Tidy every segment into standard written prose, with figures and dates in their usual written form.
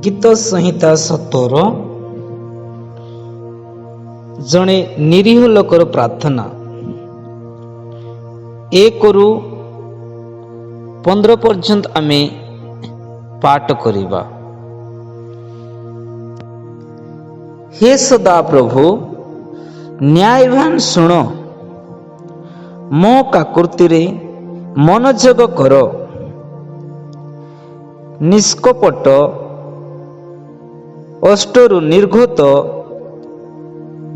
ଗୀତ ସଂହିତା 17 ଜଣେ ନିରୀହ ଲୋକର ପ୍ରାର୍ଥନା 1ରୁ 15 ପର୍ଯ୍ୟନ୍ତ ଆମେ ପାଠ କରିବା। ହେ ସଦା ପ୍ରଭୁ, ନ୍ୟାୟବାନ ଶୁଣ, ମୋ କାକୁତିରେ ମନୋଯୋଗ କର। ନିଷ୍କପଟ ଅଷ୍ଟରୁ ନିର୍ଘତ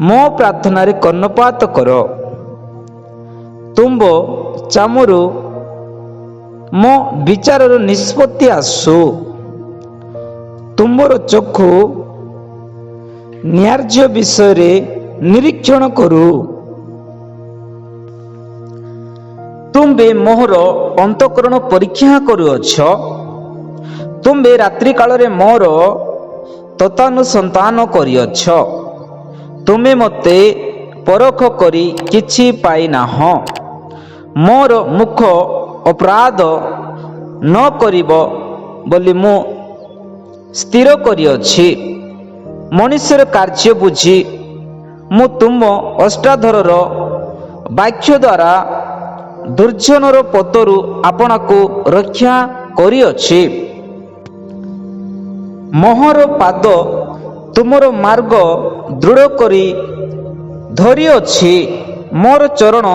ମୋ ପ୍ରାର୍ଥନାରେ କର୍ଣ୍ଣପାତ କର। ତୁମ୍ବ ଚାମରୁ ମୋ ବିଚାରର ନିଷ୍ପତ୍ତି ଆସୁ। ତୁମ୍ଭର ଚକ୍ଷୁ ନ୍ୟାର୍ଯ୍ୟ ବିଷୟରେ ନିରୀକ୍ଷଣ କରୁ। ତୁମ୍ଭେ ମୋହର ଅନ୍ତଃକରଣ ପରୀକ୍ଷା କରୁଅଛ। ତୁମ୍ଭେ ରାତ୍ରି କାଳରେ ମୋର ତତ୍ୱାନୁସନ୍ଧାନ କରିଅଛ। ତୁମେ ମୋତେ ପରଖ କରି କିଛି ପାଇନାହଁ। ମୋର ମୁଖ ଅପରାଧ ନ କରିବ ବୋଲି ମୁଁ ସ୍ଥିର କରିଅଛି। ମନୁଷ୍ୟର କାର୍ଯ୍ୟ ବୁଝି ମୁଁ ତୁମ ଅଷ୍ଟାଧରର ବାକ୍ୟ ଦ୍ୱାରା ଦୁର୍ଜନର ପଦରୁ ଆପଣାକୁ ରକ୍ଷା କରିଅଛି। ମୋହର ପାଦ ତୁମର ମାର୍ଗ ଦୃଢ଼ କରି ଧରିଅଛି। ମୋର ଚରଣ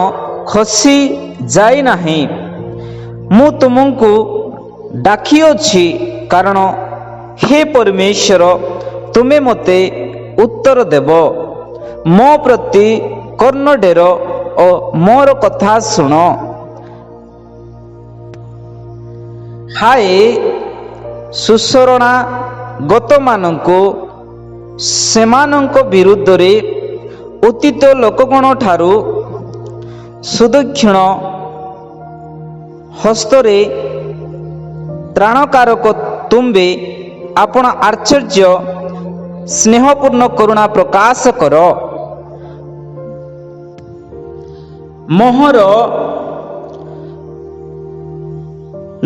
ଖସି ଯାଇନାହିଁ। ମୁଁ ତୁମକୁ ଡାକିଅଛି, କାରଣ ହେ ପରମେଶ୍ୱର, ତୁମେ ମୋତେ ଉତ୍ତର ଦେବ। ମୋ ପ୍ରତି କର୍ଣ୍ଣ ଡେର ଓ ମୋର କଥା ଶୁଣ। ହାୟ ସୁଶରଣା ଗତମାନଙ୍କୁ ସେମାନଙ୍କ ବିରୁଦ୍ଧରେ ଅତୀତ ଲୋକଗଣ ଠାରୁ ସୁଦକ୍ଷିଣ ହସ୍ତରେ ତ୍ରାଣକାରକ ତୁମ୍ଭେ ଆପଣ ଆଶ୍ଚର୍ଯ୍ୟ ସ୍ନେହପୂର୍ଣ୍ଣ କରୁଣା ପ୍ରକାଶ କର। ମୋହର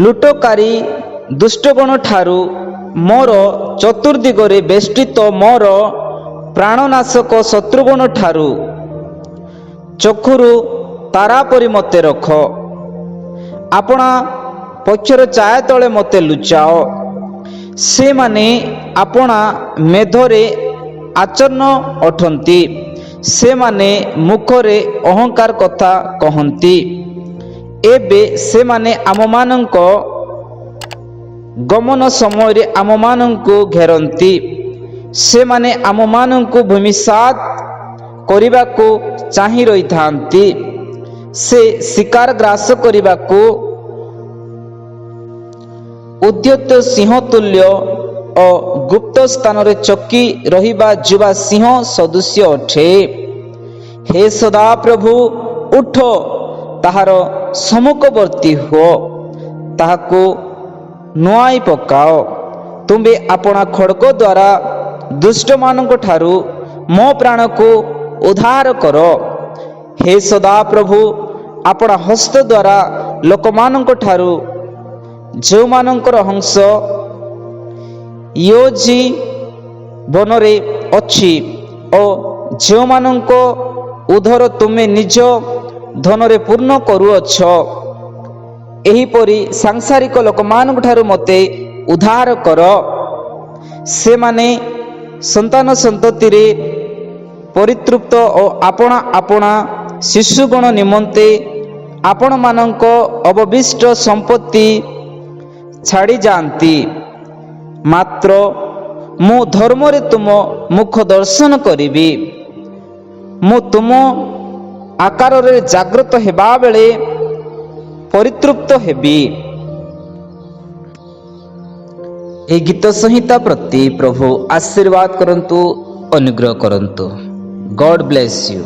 ଲୁଟକାରୀ ଦୁଷ୍ଟଗଣ ଠାରୁ ମୋର ଚତୁର୍ଦିଗରେ ବେଷ୍ଟିତ ମୋର ପ୍ରାଣନାଶକ ଶତ୍ରୁଗଣ ଠାରୁ ଚକ୍ଷୁରୁ ତାରା ପରି ମୋତେ ରଖ। ଆପଣା ପକ୍ଷର ଛାୟା ତଳେ ମୋତେ ଲୁଚାଅ। ସେମାନେ ଆପଣା ମେଧରେ ଆଚ୍ଛନ୍ନ ଅଟନ୍ତି। ସେମାନେ ମୁଖରେ ଅହଙ୍କାର କଥା କହନ୍ତି। ଏବେ ସେମାନେ ଆମମାନଙ୍କ ଗମନ ସମୟରେ ଆମମାନଙ୍କୁ ଘେରନ୍ତି। ସେମାନେ ଆମମାନଙ୍କୁ ଭୂମିସାତ୍ କରିବାକୁ ଚାହିଁ ରହିଥାନ୍ତି। ସେ ଶିକାର ଗ୍ରାସ କରିବାକୁ ଉଦ୍ୟତ ସିଂହ ତୁଲ୍ୟ ଓ ଗୁପ୍ତ ସ୍ଥାନରେ ଚକି ରହିବା ଯୁବା ସିଂହ ସଦୃଶ୍ୟ ଅଟେ। ହେ ସଦାପ୍ରଭୁ, ଉଠ, ତାହାର ସମ୍ମୁଖବର୍ତ୍ତୀ ହୁଅ, ତାହାକୁ ନୁଆଇ ପକାଅ। ତୁମ୍ଭେ ଆପଣା ଖଡ଼ଗ ଦ୍ୱାରା ଦୁଷ୍ଟମାନଙ୍କ ଠାରୁ ମୋ ପ୍ରାଣକୁ ଉଦ୍ଧାର କର। ହେ ସଦାପ୍ରଭୁ, ଆପଣା ହସ୍ତ ଦ୍ୱାରା ଲୋକମାନଙ୍କ ଠାରୁ ଯେଉଁମାନଙ୍କର ହଂସ ୟୋଜି ବନରେ ଅଛି ଓ ଯେଉଁମାନଙ୍କ ଉଦର ତୁମେ ନିଜ ଧନରେ ପୂର୍ଣ୍ଣ କରୁଅଛ, ଏହିପରି ସାଂସାରିକ ଲୋକମାନଙ୍କ ଠାରୁ ମୋତେ ଉଦ୍ଧାର କର। ସେମାନେ ସନ୍ତାନ ସନ୍ତତିରେ ପରିତୃପ୍ତ ଓ ଆପଣା ଆପଣା ଶିଶୁଗଣ ନିମନ୍ତେ ଆପଣମାନଙ୍କ ଅବଶିଷ୍ଟ ସମ୍ପତ୍ତି ଛାଡ଼ି ଯାଆନ୍ତି। ମାତ୍ର ମୁଁ ଧର୍ମରେ ତୁମ ମୁଖ ଦର୍ଶନ କରିବି। ମୁଁ ତୁମ ଆକାରରେ ଜାଗ୍ରତ ହେବା ବେଳେ ପରିତୃପ୍ତ ହେବି। ଏହି ଗୀତ ସଂହିତା ପ୍ରତି ପ୍ରଭୁ ଆଶୀର୍ବାଦ କରନ୍ତୁ, ଅନୁଗ୍ରହ କରନ୍ତୁ। ଗଡ୍ ବ୍ଲେସ୍ ୟୁ।